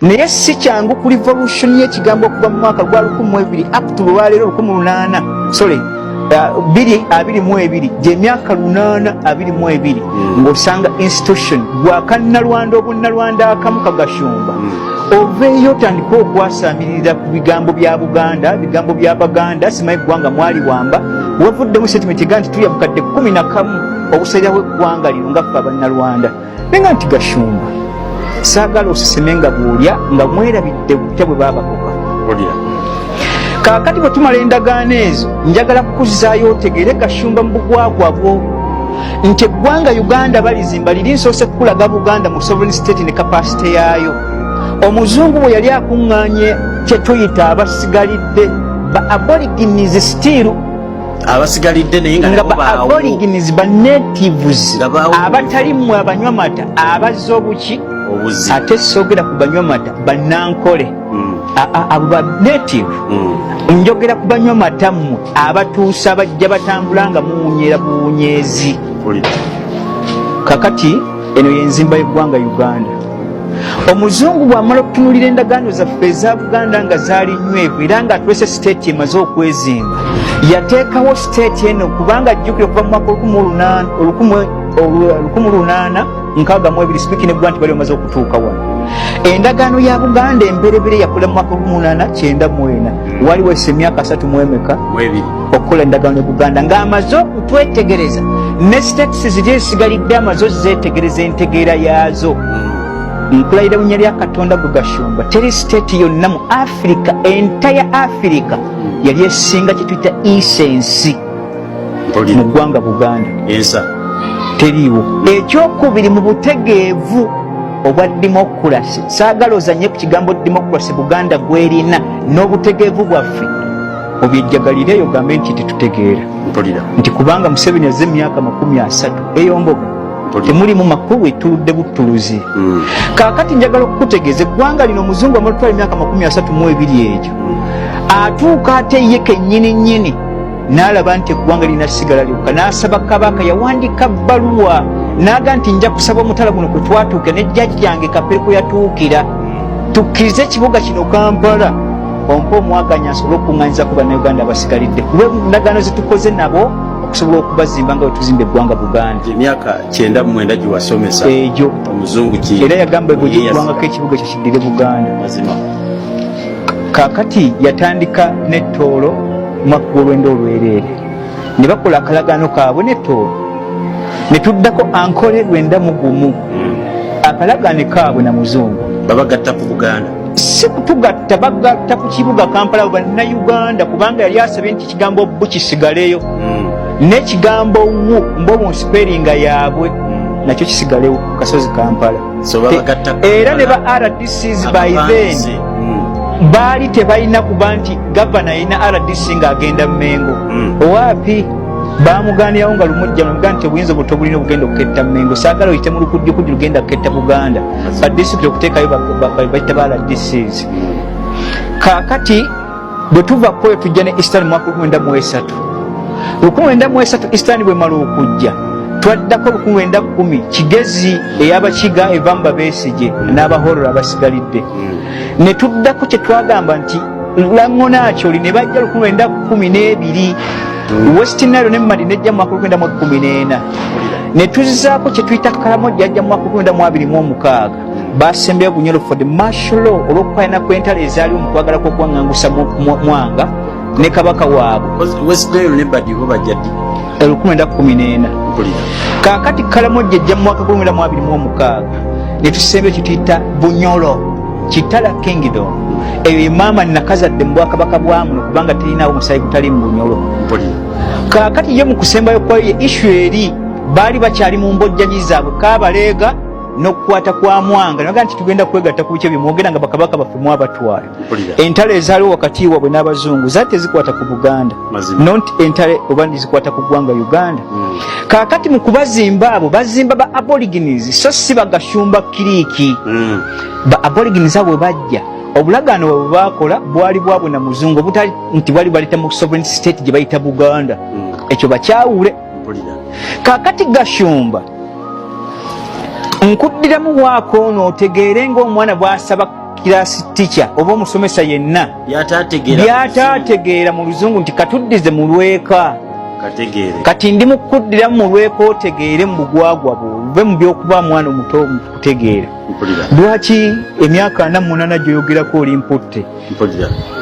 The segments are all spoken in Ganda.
naye si kyangu ku revolution y'ekigambo okuva mu mwaka gwa 1200 up to lwaleero 1800 sorry 2022 gy'emyaka 822 ng'osanga institution gwakannalwanda obunnalwanda akamu kagashumba oveeyo otandika okwasamirira ku bigambo bya Buganda, bigambo bya Baganda, simanyi eggwanga mwali wamba wavuddemu sentiment ga nti tulya bukadde 11 obusalira bw'eggwanga lino nga ffe abannalwanda naye nga nti Gashumba saagala osisemenga bw'olya nga mwerabidde butya bwe baabakoka. Kaakati bwe tumala endagaano ezo njagala kukuzaayo otegeere Gashumba mu bugwagwa bwo nti eggwanga Uganda balizimba liri nsoose kukulaga Buganda mu sovereign state ne capacity yaayo. Omuzungu bwe yali akuŋŋaanye kye tuyita abasigalidde ba aborigines still abasigalidde naye nga ba aborigines ba natives abatali mu abanywa mata abazza obuki ate soogera ku banywa mata bannankole abo ba native njogera ku banywa mata mmwe abatuusa bajja batambula nga muwunyera buwunyeezi. Kakati eno y'enzimba y'eggwanga Uganda. Omuzungu bw'amala okutunulira endagaano zaffe eza Buganda nga zaali nywevu era nga atwese state emaze okwezimba yateekawo state eno kubanga ajjukira okuva mu mwaka 1862 speaking eggwa nti bali bamaze okutuuka wano. Endagaano ya Buganda emberebere yakola mu mwaka 1894 waliwo emyaka 3 mu emeka okukola endagaano ya Buganda ng'amaze okutwetegereza ne states ziri ezisigalidde amaze ozeetegereza entegeera yaazo. Nkulayira bunya lya Katonda gwe Gashumba teri state yonna mu Africa entire Africa yali esinga kye tuyita essence mu ggwanga Buganda teriiwo. Ekyokubiri mu butegeevu obwa democracy saagala ozanye ku kigambo democracy Buganda gwerina n'obutegeevu bwaffe obyejjagalireyo gambe nti tetutegeera nti kubanga Museveni azze emyaka 30 eyomboga temulimu makulu etuludde buttuluzi. Kaakati njagala okukutegeeza eggwanga lino omuzungu amalutwala emyaka 32 egyo atuuka ate ye kennyini n'alaba nti eggwanga lina sigala lyokka n'asaba Kabaka yawandiika bbaluwa n'aga nti nja kusaba omutala guno kwe twatuuka ne jjajja yange Kapeeko yatuukira tukkirize ekibuga kino Kampala ompa omwaganya nsobole okuŋŋanyiza ku bannayuganda abasigalidde kuba endagaano zetukoze nabo okusobola okubazimba nga wetuzimba eggwanga Buganda. Emyaka 99 giwasomesa egyo omuzungu era yagamba bwe giggwangako ekibuga kye kiddire Buganda. Kaakati yatandika n'ettoolo mwaka gw'olwenda olwereere ne bakola akalagaano kaabwe n'ettoolo ne tuddako ankole 91 akalagaane kaabwe na muzungu babagatta ku Buganda si kutugatta bagatta ku kibuga Kampala bannayuganda kubanga yali asabye nti kigambo bbu kisigaleyo n'ekigambo wu mbomu spellinga yaabwe nakyo kisigalewo ku kasozi Kampala era ne ba RDCs by then baali tebalina kuba nti gavana yalina RDC ng'agenda Mmengo owaapi bamugaanirawo nga lumujja nomugaa nti obuyinza obwo tobulina obugenda okuketta Mmengo saagala oyite mu lukujjukujju lugenda kuketta Buganda badisitulikiti okuteekayo bayita ba RDCs. Kaakati bwe tuva kweyo tujja ne Eastern mwaka 1903 Eastern bwe mala okujja twaddako 1910 Kigezi ey'Abakiga evamba Besigye n'Abahororo abasigalidde ne tuddako kye twagamba nti Lang'onakyoli ne bajja 1912 West Nile ne Madi nejja mu mwaka 1914 ne tuzizaako kye tuyita Karamoja ajja mu mwaka 1926 basembeyo Bunyoro for the martial law olw'okukwayana kw'entalo ezaaliwo mu kwagala kw'okuwaŋŋangusa Mwanga ne Kabaka waabwe West Nile ne Madi bo bajja ddi 1914 kaakati Karamoja ejja mu mwaka 1926 ne tusembeyo kye tuyita Bunyoro Kitala Kingdom eyo maama nakazadde mu Bwakabaka bwamuno kubanga terinawo omusaayi gutali mu Bunyoro. Kaakati ye mu kusembayo kwayo issue eri baali bakyali mu mbojjanyi zaabwe Kaabaleega n'okukwata kwa Mwanga naga nti tugenda kwegatta ku bikyo byemwogera nga bakabaka baffe mwabatwala. Entalo ezaaliwo wakati waabwe n'Abazungu zaate zikwata ku Buganda not entale oba ndizikwata ku ggwanga Uganda. Kaakati mu kubazimba abo bazimba ba aborigines so si Bagashumba Kiriiki ba aborigines abo bajja obulagaano bwe baakola bwali bwabwe na muzungu obutali nti bali baleta mu sovereign state gye bayita Buganda ekyo bakyawule. Kaakati Gashumba nkuddiramu waako ono otegeere ng'omwana bw'asaba class teacher oba omusomesa yenna byatategeera mu luzungu nti katuddize mu lweka kati ndi mukuddira mu lweka otegeere mu bugwagwa bwo ove mu byokuba mwana omuto kutegeera lwaki emyaka 48 gyoyogerako oli mputte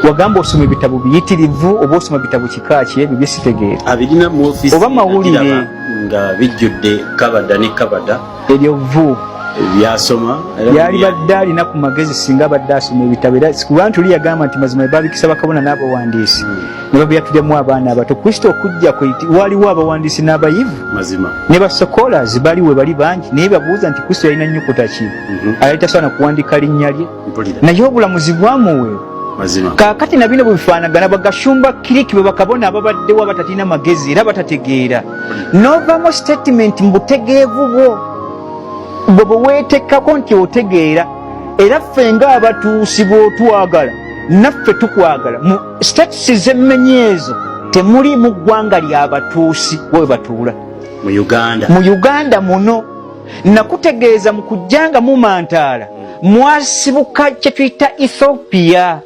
wagamba osoma ebitabo biyitirivu oba osoma bitabo kikaaki ebyo byesitegeera abirina mu office oba mawulire nga bijjudde kabada ne kabada ebyo vu byasoma yali badde alina ku magezi singa badde asoma ebitabo era kubantu oli yagamba nti mazima ebabikisa bakabona n'abawandiisi ne babyatulyamu abaana abato kristo okujja waliwo abawandiisi n'abayivu mazima ne basokolas baliwe bali bangi naye babuuza nti kristo yalina nnyukuta ki ayali tasaana kuwandika linnya lye naye obulamuzi bwamuweebwa kaakati na bino bwebifaanagana bagashumba kiriki bwe bakabona ababaddewo abatatina magezi era batategeera novamu statement mu butegeevu bwo bwe bweweetekkako nti otegeera era ffe ng'abatuusi bw'otwagala naffe tukwagala mu statisi z'emmenye ezo temuli mu ggwanga ly'abatuusi bwe batuula mu uganda muno nakutegeeza mu kujjanga mu mantaala mwasibuka kye tuyita ethiopia